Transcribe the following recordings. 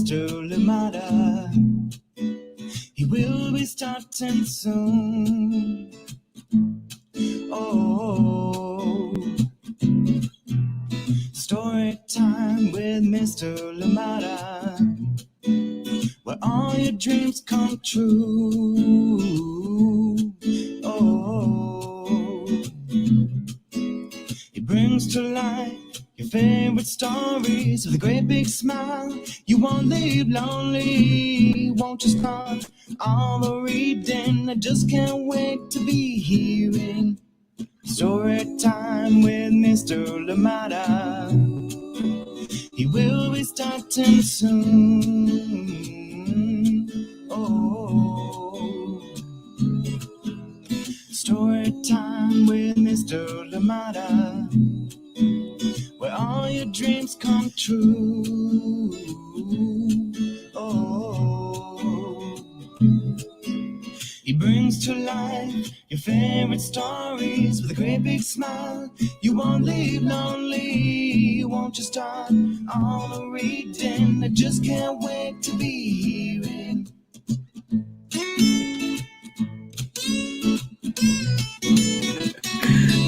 Mr. Lamada. He will be starting soon. Oh, story time with Mr. Lamada, where all your dreams come true. Oh, he brings to life your favorite stories with a great big smile. You won't leave lonely, won't you start all the reading? I just can't wait to be hearing story time with Mr. Lamada. He will be starting soon. Oh, story time with Mr. Lamada, where all your dreams come true. Oh, he brings to life your favorite stories with a great big smile. You won't leave lonely, won't you start all the reading? I just can't wait to be hearing.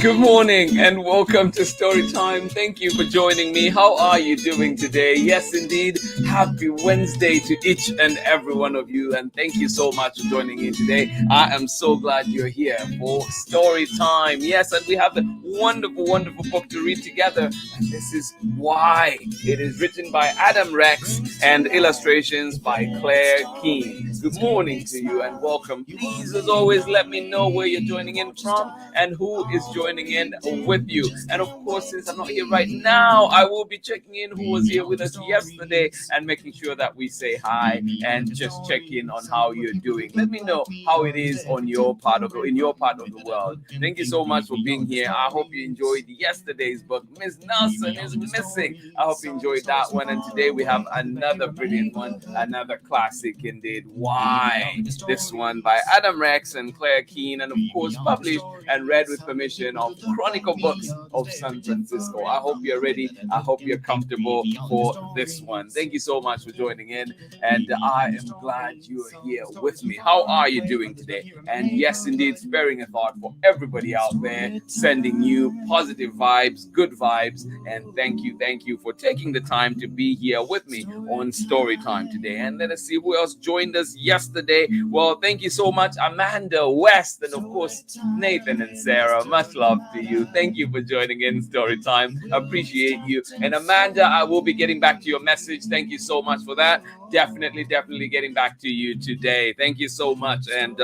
Good morning and welcome to Story Time. Thank you for joining me. How are you doing today? Yes, indeed. Happy Wednesday to each and every one of you. And thank you so much for joining in today. I am so glad you're here for Story Time. Yes, and we have a wonderful, wonderful book to read together. And this is Why. It is written by Adam Rex and illustrations by Claire Keane. Good morning to you and welcome. Please, as always, let me know where you're joining in from and who is joining in with you. And of course, since I'm not here right now, I will be checking in who was here with us yesterday and making sure that we say hi and just check in on how you're doing. Let me know how it is on your part of the world. Thank you so much for being here. I hope you enjoyed yesterday's book. Miss Nelson is missing. I hope you enjoyed that one. And today we have another brilliant one, another classic indeed. Why? This one by Adam Rex and Claire Keane, and of course published and read with permission of Chronicle Books of San Francisco. I hope you're ready. I hope you're comfortable for this one. Thank you so much for joining in, and I am glad you're here with me. How are you doing today? And yes, indeed, sparing a thought for everybody out there, sending you positive vibes, good vibes, and thank you for taking the time to be here with me on Story Time today. And let us see who else joined us yesterday. Well, thank you so much, Amanda West, and of course, Nathan and Sarah. Much love to you. Thank you for joining in Story Time. Appreciate you. And Amanda, I will be getting back to your message. Thank you so much for that. Definitely getting back to you today. Thank you so much. And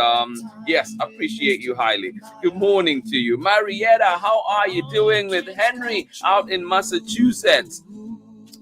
yes, appreciate you highly. Good morning to you. Marietta, how are you doing with Henry out in Massachusetts?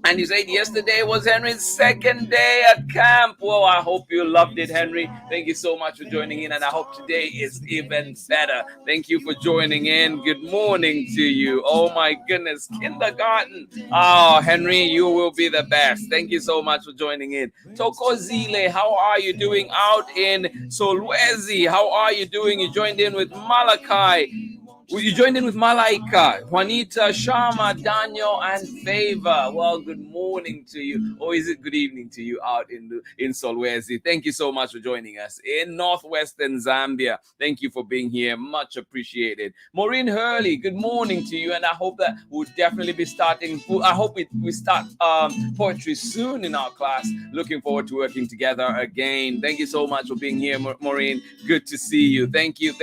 And you said yesterday was Henry's second day at camp. Well, I hope you loved it, Henry. Thank you so much for joining in, and I hope today is even better. Thank you for joining in. Good morning to you. Oh, my goodness. Kindergarten. Oh, Henry, you will be the best. Thank you so much for joining in. Tokozile, how are you doing out in Solwezi? How are you doing? You joined in with Malachi. You joined in with Malaika, Juanita, Sharma, Daniel, and Favor. Well, good morning to you. Or is it good evening to you out in Solwezi? Thank you so much for joining us in northwestern Zambia. Thank you for being here. Much appreciated. Maureen Hurley, good morning to you. And I hope that we'll definitely be starting. I hope we start poetry soon in our class. Looking forward to working together again. Thank you so much for being here, Maureen. Good to see you. Thank you.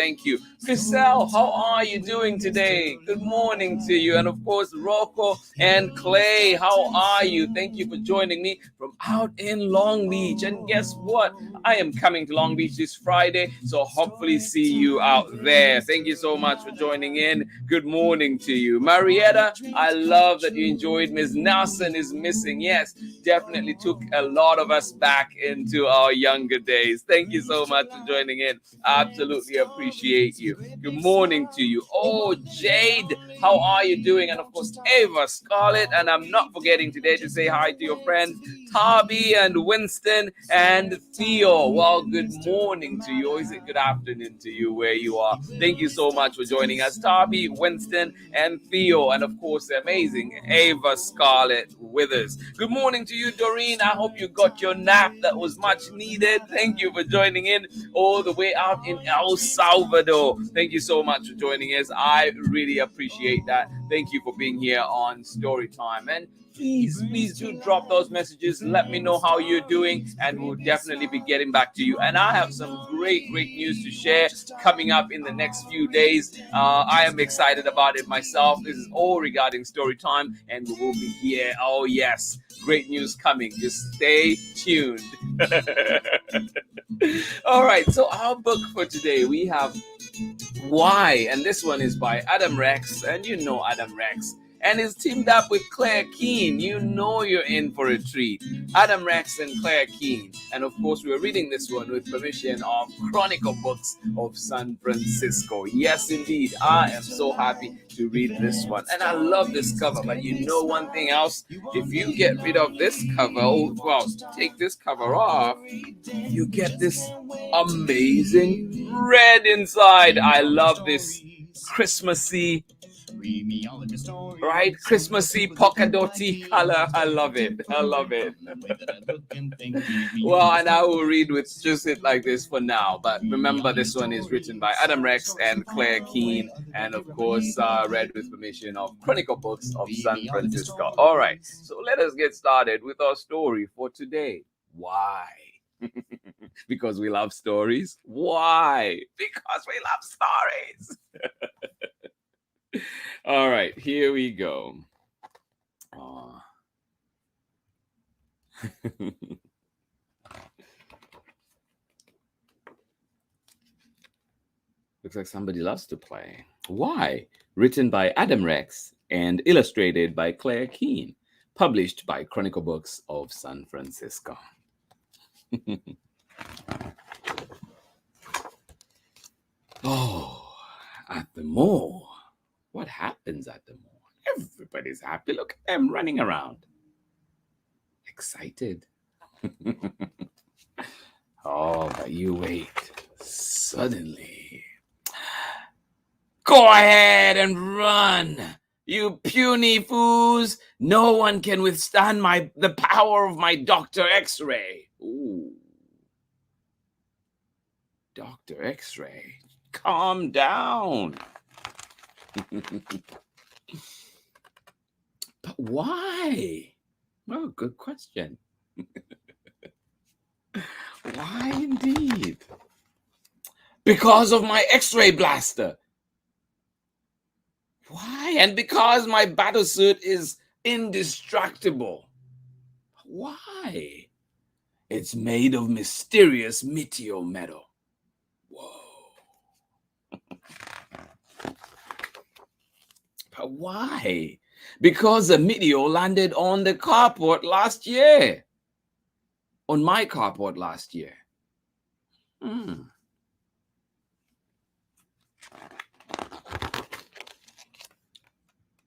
Chriselle, how are you doing today? Good morning to you. And of course, Rocco and Clay, how are you? Thank you for joining me from out in Long Beach. And guess what? I am coming to Long Beach this Friday, so hopefully see you out there. Thank you so much for joining in. Good morning to you. Marietta, I love that you enjoyed Miss Nelson is missing. Yes, definitely took a lot of us back into our younger days. Thank you so much for joining in. Absolutely appreciate you. Good morning to you. Oh, Jade, how are you doing? And of course, Ava, Scarlett, and I'm not forgetting today to say hi to your friends Tarby and Winston and Theo. Well, good morning to you. Or is it good afternoon to you where you are? Thank you so much for joining us, Tarby, Winston, and Theo. And of course, the amazing Ava Scarlett Withers. Good morning to you, Doreen. I hope you got your nap that was much needed. Thank you for joining in all the way out in El Salvador. Thank you so much for joining us. I really appreciate that. Thank you for being here on Storytime. And please do drop those messages. Let me know how you're doing, and we'll definitely be getting back to you. And I have some great news to share coming up in the next few days. I am excited about it myself. This is all regarding story time, and we will be here. Oh yes, great news coming. Just stay tuned. All right, so our book for today, we have Why, and this one is by Adam Rex, and you know Adam Rex, and is teamed up with Claire Keane. You know you're in for a treat. Adam Rex and Claire Keane. And of course, we're reading this one with permission of Chronicle Books of San Francisco. Yes, indeed. I am so happy to read this one. And I love this cover. But you know one thing else? If you get rid of this cover, well, take this cover off, you get this amazing red inside. I love this Christmassy, right? Christmassy polka dotty color. I love it. I love it. Well, and I will read with just it like this for now. But remember, this one is written by Adam Rex and Claire Keane, and of course, read with permission of Chronicle Books of San Francisco. All right, so let us get started with our story for today. Why? Because we love stories. Why? Because we love stories. All right, here we go. Looks like somebody loves to play. Why? Written by Adam Rex and illustrated by Claire Keane. Published by Chronicle Books of San Francisco. Oh, at the mall. What happens at the mall? Everybody's happy. Look at them running around. Excited. Oh, but you wait. Suddenly. Go ahead and run, you puny fools. No one can withstand the power of my Dr. X-ray. Ooh. Dr. X-ray, calm down. But why? Oh, good question. Why indeed? Because of my X-ray blaster. Why? And because my battlesuit is indestructible. Why? It's made of mysterious meteor metal. Whoa. But why? Because the meteor landed on the carport last year. On my carport last year.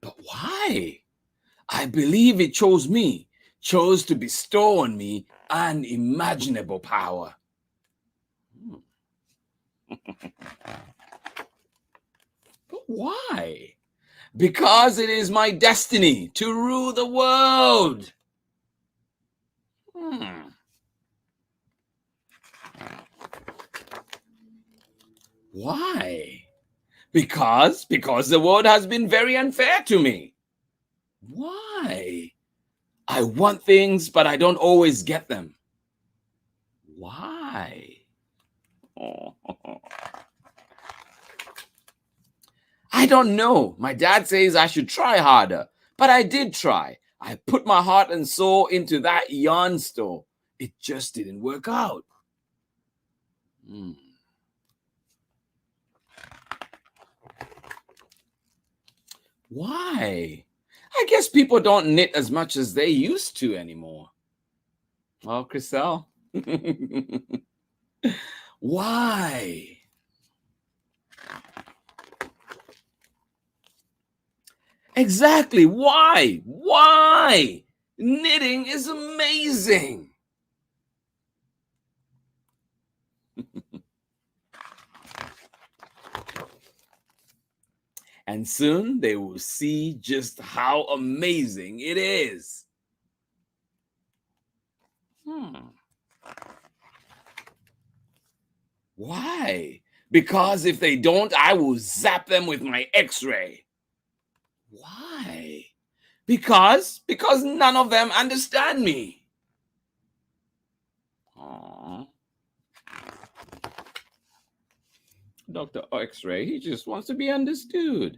But why? I believe it chose me, chose to bestow on me unimaginable power. But why? Because it is my destiny to rule the world. Why? Because the world has been very unfair to me. Why? I want things, but I don't always get them. Why? I don't know. My dad says I should try harder, but I did try. I put my heart and soul into that yarn store. It just didn't work out. Why? I guess people don't knit as much as they used to anymore. Oh, Chriselle. Why? Exactly. Why? Why? Knitting is amazing. And soon they will see just how amazing it is. Why? Because if they don't, I will zap them with my X-ray. Why? Because none of them understand me. Aww. Dr. X-ray, he just wants to be understood.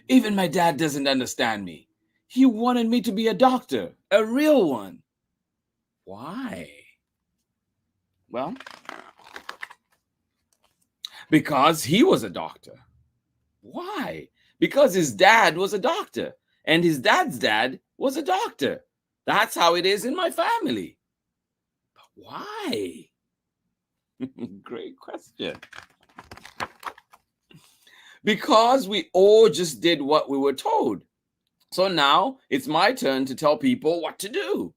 Even my dad doesn't understand me. He wanted me to be a doctor, a real one. Why? Well, because he was a doctor. Why? Because his dad was a doctor, and his dad's dad was a doctor. That's how it is in my family. But why? Great question. Because we all just did what we were told. So now it's my turn to tell people what to do.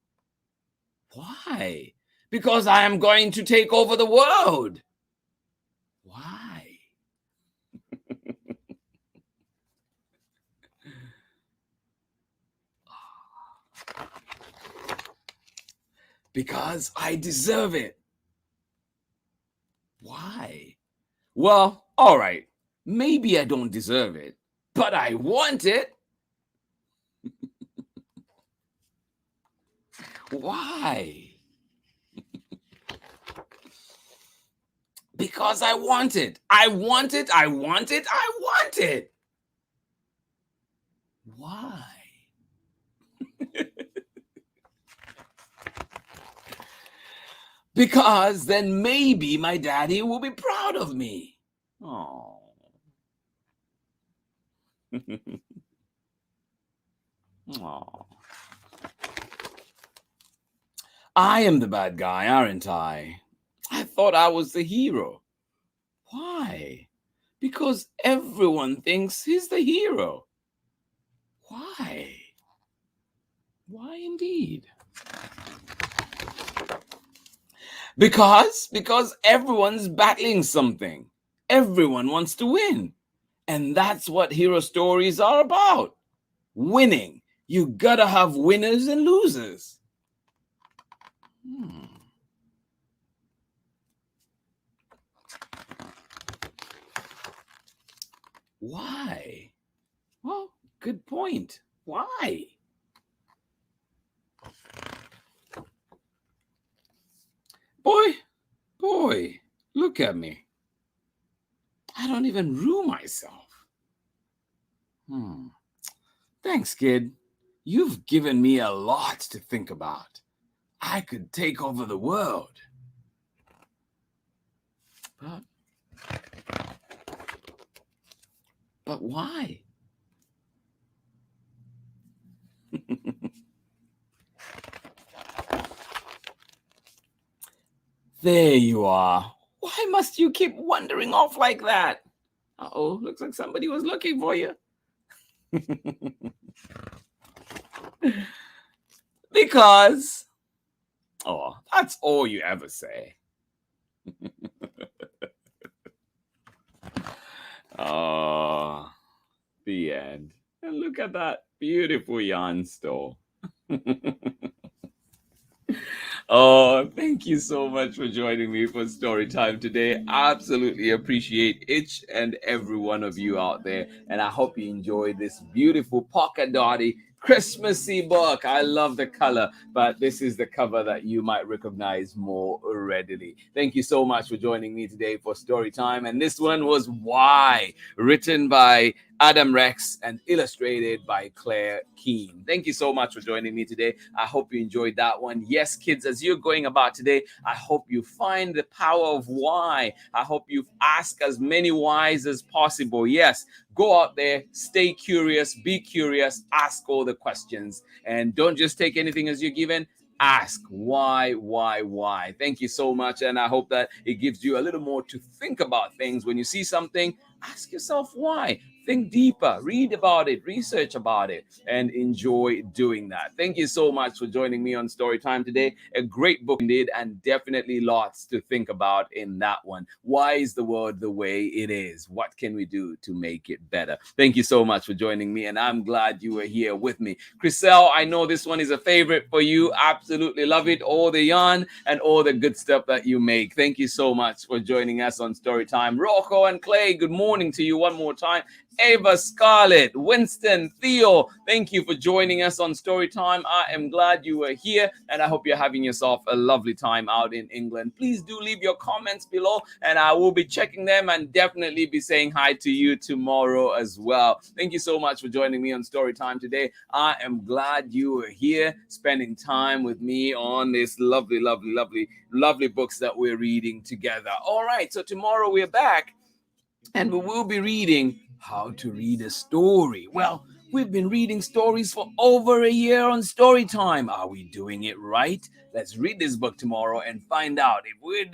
Why? Because I am going to take over the world. Why? Because I deserve it. Why? Well, all right. Maybe I don't deserve it, but I want it. Why? Because I want it. I want it. I want it. I want it. Why? Because then maybe my daddy will be proud of me. Oh. Oh. I am the bad guy, aren't I? I thought I was the hero. Why? Because everyone thinks he's the hero. Why? Why indeed? Because everyone's battling something. Everyone wants to win. And that's what hero stories are about. Winning. You gotta have winners and losers. Why? Well, good point. Why? Boy, look at me. I don't even rue myself. Thanks, kid. You've given me a lot to think about. I could take over the world. But why? There you are. Why must you keep wandering off like that? Uh-oh, looks like somebody was looking for you. Because, oh, that's all you ever say. Oh, the end. And look at that beautiful yarn store. Oh, thank you so much for joining me for story time today. Absolutely appreciate each and every one of you out there. And I hope you enjoyed this beautiful polka dotty Christmassy book. I love the color, but this is the cover that you might recognize more readily. Thank you so much for joining me today for story time. And this one was Why, written by Adam Rex and illustrated by Claire Keane. Thank you so much for joining me today. I hope you enjoyed that one. Yes, kids, as you're going about today, I hope you find the power of why. I hope you ask as many whys as possible. Yes, go out there, stay curious, be curious, ask all the questions, and don't just take anything as you're given. Ask why. Thank you so much. And I hope that it gives you a little more to think about things. When you see something, ask yourself why. think deeper, read about it, research about it, and enjoy doing that. Thank you so much for joining me on Storytime today. A great book indeed, and definitely lots to think about in that one. Why is the world the way it is? What can we do to make it better? Thank you so much for joining me, and I'm glad you were here with me. Chriselle, I know this one is a favorite for you. Absolutely love it. All the yarn and all the good stuff that you make. Thank you so much for joining us on Storytime. Rocco and Clay, good morning to you one more time. Ava, Scarlett, Winston, Theo, thank you for joining us on Storytime. I am glad you were here, and I hope you're having yourself a lovely time out in England. Please do leave your comments below, and I will be checking them and definitely be saying hi to you tomorrow as well. Thank you so much for joining me on Storytime today. I am glad you were here spending time with me on this lovely books that we're reading together. All right, so tomorrow we're back, and we will be reading How to Read a Story. Well, we've been reading stories for over a year on Storytime. Are we doing it right? Let's read this book tomorrow and find out if we're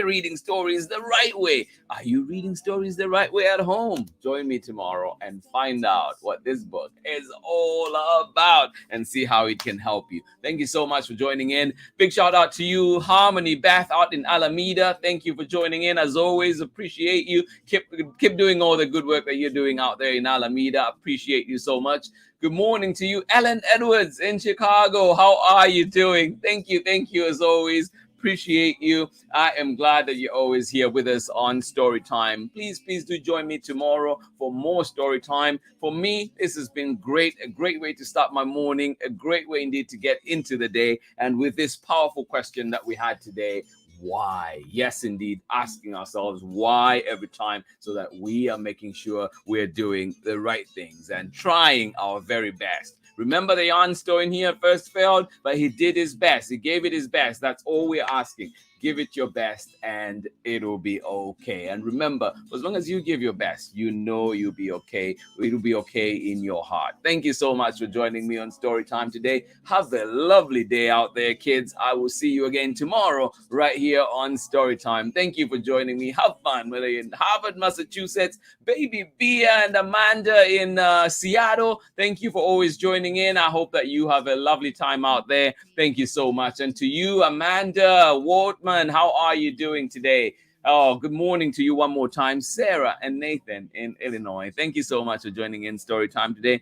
reading stories the right way. Are you reading stories the right way at home? Join me tomorrow and find out what this book is all about and see how it can help you. Thank you so much for joining in. Big shout out to you, Harmony Beth out in Alameda. Thank you for joining in. As always, appreciate you. Keep doing all the good work that you're doing out there in Alameda. Appreciate you so much. Good morning to you, Ellen Edwards in Chicago. How are you doing? Thank you as always. Appreciate you. I am glad that you're always here with us on Storytime. Please do join me tomorrow for more Storytime. For me, this has been great, a great way to start my morning, a great way indeed to get into the day. And with this powerful question that we had today, why? Yes, indeed, asking ourselves why every time, so that we are making sure we're doing the right things and trying our very best. Remember, the yarn store in here first failed, but he did his best. He gave it his best. That's all we're asking. Give it your best and it'll be okay. And remember, as long as you give your best, you know you'll be okay. It'll be okay in your heart. Thank you so much for joining me on Storytime today. Have a lovely day out there, kids. I will see you again tomorrow right here on Storytime. Thank you for joining me. Have fun, whether you're in Harvard, Massachusetts, Baby Bia and Amanda in Seattle. Thank you for always joining in. I hope that you have a lovely time out there. Thank you so much. And to you, Amanda, Wortman, how are you doing today? Oh, good morning to you one more time, Sarah and Nathan in Illinois. Thank you so much for joining in Storytime today.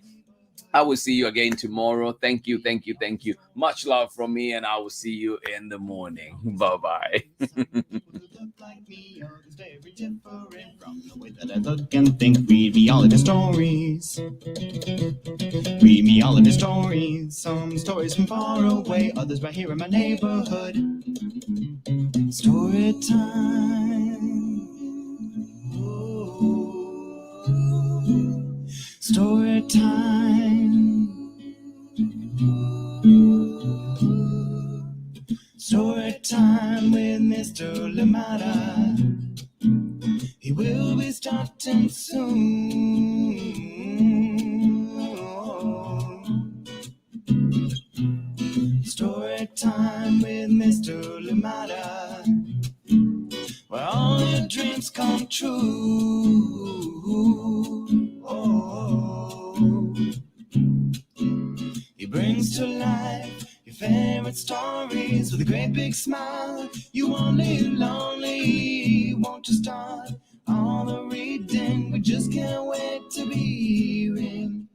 I will see you again tomorrow. Thank you. Much love from me, and I will see you in the morning. Bye-bye. Like me, others very different from the way that I look and think. Read me all of your stories. Read me all of your stories. Some stories from far away, others right here in my neighborhood. Story time. Story time. Story time with Mr. Lamada. He will be starting soon. Story time with Mr. Lamada, where all your dreams come true. He brings to life your favorite stories with a great big smile. You won't live lonely, won't you start all the reading? We just can't wait to be hearing.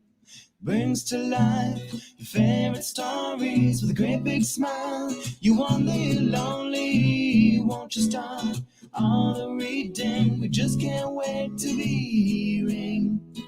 Brings to life your favorite stories with a great big smile. You won't live lonely, won't you start all the reading? We just can't wait to be hearing.